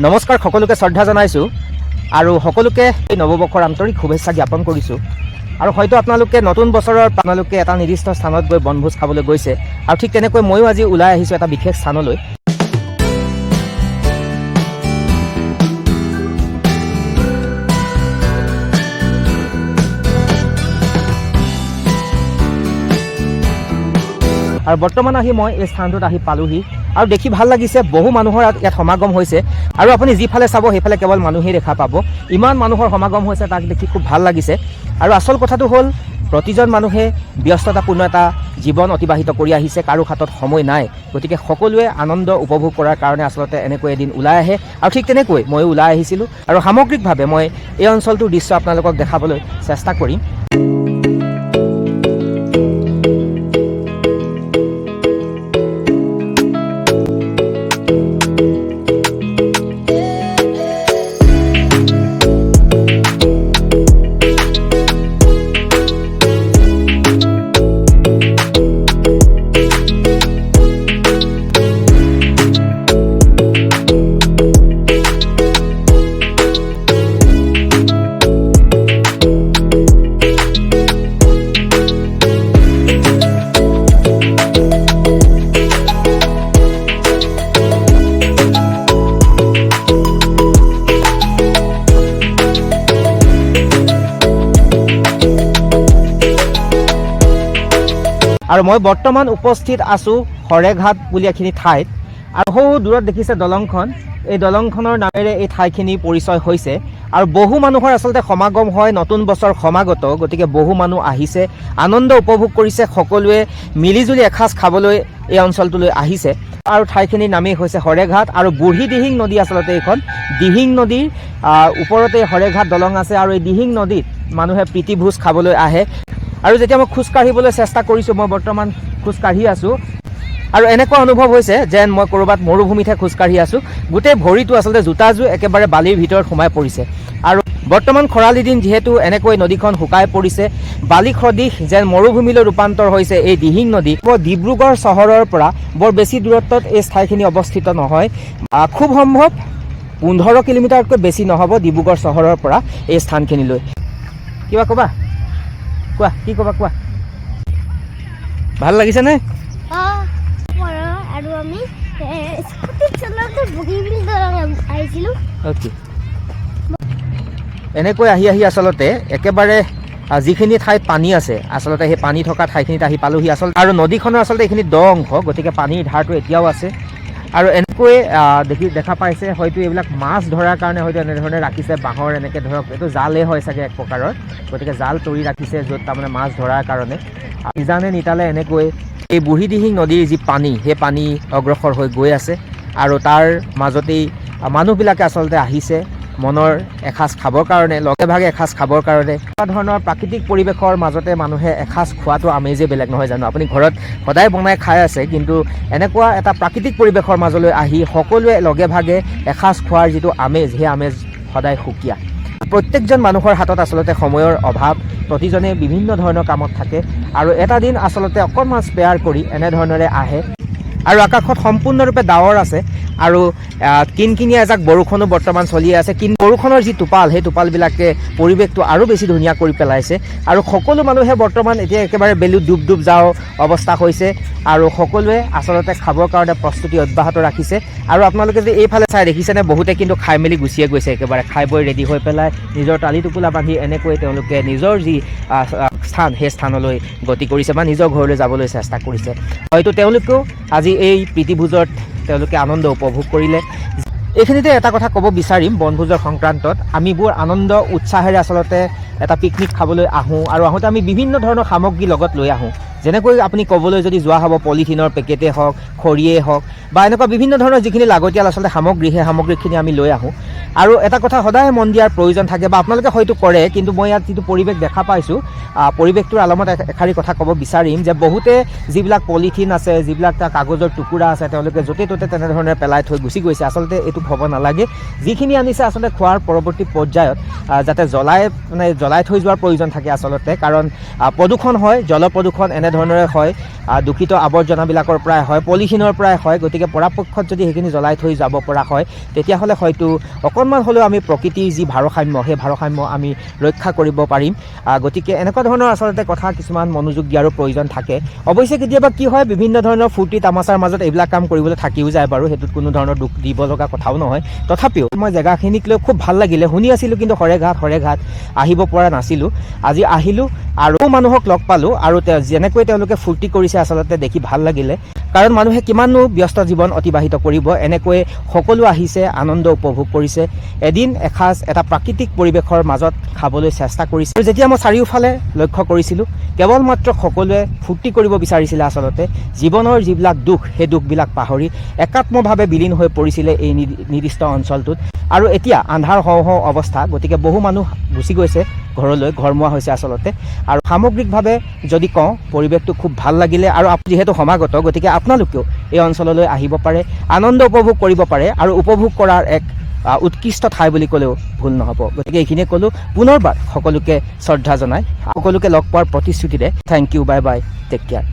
নমস্কাৰ সকলোকে শ্ৰদ্ধা জনাইছোঁ আৰু সকলোকে এই নৱবৰ্ষৰ আন্তৰিক শুভেচ্ছা জ্ঞাপন কৰিছোঁ। আৰু হয়তো আপোনালোকে নতুন বছৰৰ আপোনালোকে এটা নিৰ্দিষ্ট স্থানত গৈ বনভোজ খাবলৈ গৈছে আৰু ঠিক তেনেকৈ ময়ো আজি ওলাই আহিছোঁ এটা বিশেষ স্থানলৈ। আৰু বৰ্তমান আহি মই এই স্থানটোত আহি পালোহি আৰু দেখি ভাল লাগিছে। বহু মানুহৰ ইয়াত সমাগম হৈছে আৰু আপুনি যিফালে চাব সেইফালে কেৱল মানুহেই দেখা পাব। ইমান মানুহৰ সমাগম হৈছে, তাক দেখি খুব ভাল লাগিছে। আৰু আচল কথাটো হ'ল প্ৰতিজন মানুহে ব্যস্ততাপূৰ্ণ এটা জীৱন অতিবাহিত কৰি আহিছে, কাৰো হাতত সময় নাই। গতিকে সকলোৱে আনন্দ উপভোগ কৰাৰ কাৰণে আচলতে এনেকৈ এদিন ওলাই আহে আৰু ঠিক তেনেকৈ ময়ো ওলাই আহিছিলোঁ আৰু সামগ্ৰিকভাৱে মই এই অঞ্চলটোৰ দৃশ্য আপোনালোকক দেখাবলৈ চেষ্টা কৰিম। আৰু মই বৰ্তমান উপস্থিত আছোঁ শৰাইঘাট বুলি এখিনি ঠাইত। আৰু সৌ দূৰত দেখিছে দলংখন, এই দলংখনৰ নামেৰে এই ঠাইখিনি পৰিচয় হৈছে। আৰু বহু মানুহৰ আচলতে সমাগম হয়, নতুন বছৰ সমাগত। গতিকে বহু মানুহ আহিছে, আনন্দ উপভোগ কৰিছে, সকলোৱে মিলিজুলি এসাঁজ খাবলৈ এই অঞ্চলটোলৈ আহিছে। আৰু ঠাইখিনিৰ নামেই হৈছে শৰাইঘাট আৰু বুঢ়ী দিহিং নদী। আচলতে এইখন দিহিং নদীৰ ওপৰতে শৰাইঘাট দলং আছে আৰু এই দিহিং নদীত মানুহে প্ৰীতিভোজ খাবলৈ আহে। আৰু যেতিয়া মই খোজকাঢ়িবলৈ চেষ্টা কৰিছোঁ, মই বৰ্তমান খোজকাঢ়ি আছোঁ আৰু এনেকুৱা অনুভৱ হৈছে যেন মই ক'ৰবাত মৰুভূমিতহে খোজকাঢ়ি আছোঁ। গোটেই ভৰিটো আচলতে জোতাযোৰ একেবাৰে বালিৰ ভিতৰত সোমাই পৰিছে। আৰু বৰ্তমান খৰালি দিন যিহেতু এনেকৈ নদীখন শুকাই পৰিছে, বালি সদৃশ যেন মৰুভূমিলৈ ৰূপান্তৰ হৈছে এই দিহিং নদী। ডিব্ৰুগড় চহৰৰ পৰা বৰ বেছি দূৰত্বত এই ঠাইখিনি অৱস্থিত নহয়, খুব সম্ভৱ 15 কিলোমিটাৰতকৈ বেছি নহ'ব ডিব্ৰুগড় চহৰৰ পৰা এই স্থানখিনিলৈ। কিবা ক'বা? কোৱা, কি ক'বা কোৱা? ভাল লাগিছেনে? আৰু আমি স্কুটি চলাওঁতে বগীবিল দলং আহিছিলোঁ। এনেকৈ আহি আহি আচলতে একেবাৰে যিখিনি ঠাইত পানী আছে, আচলতে সেই পানী থকা ঠাইখিনিত আহি পালোহি আচলতে। আৰু নদীখনৰ আচলতে এইখিনি দ অংশ, গতিকে পানীৰ ধাৰটো এতিয়াও আছে। আৰু এনেকৈ দেখা পাইছে, হয়তো এইবিলাক মাছ ধৰাৰ কাৰণে হয়তো এনেধৰণে ৰাখিছে, বাঁহৰ এনেকৈ ধৰক এইটো জালেই হয় চাগে এক প্ৰকাৰৰ। গতিকে জাল তৰি ৰাখিছে য'ত তাৰমানে মাছ ধৰাৰ কাৰণে। ইজানে নিতালে এনেকৈ এই বুঢ়ী দিহিং নদীৰ যি পানী, সেই পানী অগ্ৰসৰ হৈ গৈ আছে আৰু তাৰ মাজতেই মানুহবিলাকে আচলতে আহিছে মনৰ এসাঁজ খাবৰ কাৰণে, লগে ভাগে এসাঁজ খাবৰ কাৰণে। এনেকুৱা ধৰণৰ প্ৰাকৃতিক পৰিৱেশৰ মাজতে মানুহে এসাঁজ খোৱাটো আমেজেই বেলেগ, নহয় জানো? আপুনি ঘৰত সদায় বনাই খাই আছে, কিন্তু এনেকুৱা এটা প্ৰাকৃতিক পৰিৱেশৰ মাজলৈ আহি সকলোৱে লগে ভাগে এসাঁজ খোৱাৰ যিটো আমেজ, সেই আমেজ সদায় সুকীয়া। প্ৰত্যেকজন মানুহৰ হাতত আচলতে সময়ৰ অভাৱ, প্ৰতিজনে বিভিন্ন ধৰণৰ কামত থাকে আৰু এটা দিন আচলতে অকণমান স্পেয়াৰ কৰি এনেধৰণেৰে আহে। আৰু আকাশত সম্পূৰ্ণৰূপে ডাৱৰ আছে আৰু কিনকিনীয়া এজাক বৰষুণো বৰ্তমান চলি আছে। বৰষুণৰ যি টোপাল, সেই টোপালবিলাকে পৰিৱেশটো আৰু বেছি ধুনীয়া কৰি পেলাইছে। আৰু সকলো মানুহে বৰ্তমান এতিয়া একেবাৰে বেলু ডুব ডুব যাওঁ অৱস্থা হৈছে আৰু সকলোৱে আচলতে খাবৰ কাৰণে প্ৰস্তুতি অব্যাহত ৰাখিছে। আৰু আপোনালোকে যে এইফালে চাই দেখিছেনে, বহুতে কিন্তু খাই মেলি গুচিয়ে গৈছে, একেবাৰে খাই বৈ ৰেডি হৈ পেলাই নিজৰ টালি টোপোলা বান্ধি এনেকৈ তেওঁলোকে নিজৰ যি স্থান, সেই স্থানলৈ গতি কৰিছে বা নিজৰ ঘৰলৈ যাবলৈ চেষ্টা কৰিছে। হয়তো তেওঁলোকেও আজি এই প্ৰীতিভোজত তেওঁলোকে আনন্দ উপভোগ কৰিলে। এইখিনিতে এটা কথা ক'ব বিচাৰিম, বনভোজৰ সংক্ৰান্তত আমি বৰ আনন্দ উৎসাহেৰে আচলতে এটা পিকনিক খাবলৈ আহোঁ আৰু আহোঁতে আমি বিভিন্ন ধৰণৰ সামগ্ৰী লগত লৈ আহোঁ। যেনেকৈ আপুনি ক'বলৈ যদি যোৱা হ'ব, পলিথিনৰ পেকেটেই হওক, খৰিয়েই হওক বা এনেকুৱা বিভিন্ন ধৰণৰ যিখিনি লাগতিয়াল আচলতে সামগ্ৰী, সেই সামগ্ৰীখিনি আমি লৈ আহোঁ। আৰু এটা কথা সদায় মন দিয়াৰ প্ৰয়োজন থাকে বা আপোনালোকে হয়তো কৰে, কিন্তু মই ইয়াত যিটো পৰিৱেশ দেখা পাইছোঁ, পৰিৱেশটোৰ আলমত এষাৰি কথা ক'ব বিচাৰিম যে বহুতে যিবিলাক পলিথিন আছে, যিবিলাক কাগজৰ টুকুৰা আছে, তেওঁলোকে য'তে ত'তে তেনেধৰণে পেলাই থৈ গুচি গৈছে। আচলতে এইটো হ'ব নালাগে। যিখিনি আনিছে আচলতে খোৱাৰ পৰৱৰ্তী পৰ্যায়ত যাতে জ্বলাই থৈ যোৱাৰ প্ৰয়োজন থাকে আচলতে, কাৰণ প্ৰদূষণ হয়, জল প্ৰদূষণ এনেধৰণৰে হয়, দূষিত আৱৰ্জনাবিলাকৰ পৰাই হয়, পলিথিনৰ পৰাই হয়। গতিকে পৰাপক্ষত যদি সেইখিনি জ্বলাই থৈ যাব পৰা হয়, তেতিয়াহ'লে হয়তো অকণমান হ'লেও আমি প্ৰকৃতিৰ যি ভাৰসাম্য, সেই ভাৰসাম্য আমি ৰক্ষা কৰিব পাৰিম। গতিকে এনেকুৱা ধৰণৰ আচলতে কথা কিছুমান মনোযোগ দিয়াৰো প্ৰয়োজন থাকে। অৱশ্যে কেতিয়াবা কি হয়, বিভিন্ন ধৰণৰ ফূৰ্তি তামাচাৰ মাজত এইবিলাক কাম কৰিবলৈ থাকিও যায় বাৰু, সেইটোত কোনো ধৰণৰ দুখ দিব লগা কথাও নহয়। তথাপিও মই জেগাখিনিক লৈ খুব ভাল লাগিলে, শুনি আছিলোঁ কিন্তু শৰাইঘাট আহিব পৰা নাছিলোঁ। আজি আহিলোঁ আৰু মানুহক লগ পালোঁ, আৰু যেনেকৈ তেওঁলোকে ফূৰ্তি কৰিছে আচলতে দেখি ভাল লাগিলে। কাৰণ মানুহে কিমাননো ব্যস্ত জীৱন অতিবাহিত কৰিব, এনেকৈ সকলো আহিছে, আনন্দ উপভোগ কৰিছে, এদিন এসাঁজ এটা প্ৰাকৃতিক পৰিৱেশৰ মাজত খাবলৈ চেষ্টা কৰিছে। আৰু যেতিয়া মই চাৰিওফালে লক্ষ্য কৰিছিলোঁ, কেৱল মাত্ৰ সকলোৱে ফূৰ্তি কৰিব বিচাৰিছিলে আচলতে, জীৱনৰ যিবিলাক দুখ, সেই দুখবিলাক পাহৰি একাত্মভাৱে বিলীন হৈ পৰিছিলে এই নিৰ্দিষ্ট অঞ্চলটোত। আৰু এতিয়া আন্ধাৰ হওঁ হওঁ অৱস্থা, গতিকে বহু মানুহ গুচি গৈছে ঘৰলৈ, ঘৰমুৱা হৈছে আচলতে। আৰু সামগ্ৰিকভাৱে যদি কওঁ, পৰিৱেশটো খুব ভাল লাগিলে। আৰু যিহেতু সমাগত, গতিকে আপোনালোকেও এই অঞ্চললৈ আহিব পাৰে, আনন্দ উপভোগ কৰিব পাৰে, আৰু উপভোগ কৰাৰ এক উৎকৃষ্ট ঠাই বুলি ক'লেও ভুল নহ'ব। গতিকে এইখিনিয়ে ক'লোঁ, পুনৰবাৰ সকলোকে শ্ৰদ্ধা জনাই সকলোকে লগ পোৱাৰ প্ৰতিশ্ৰুতিৰে thank you, bye bye, take care.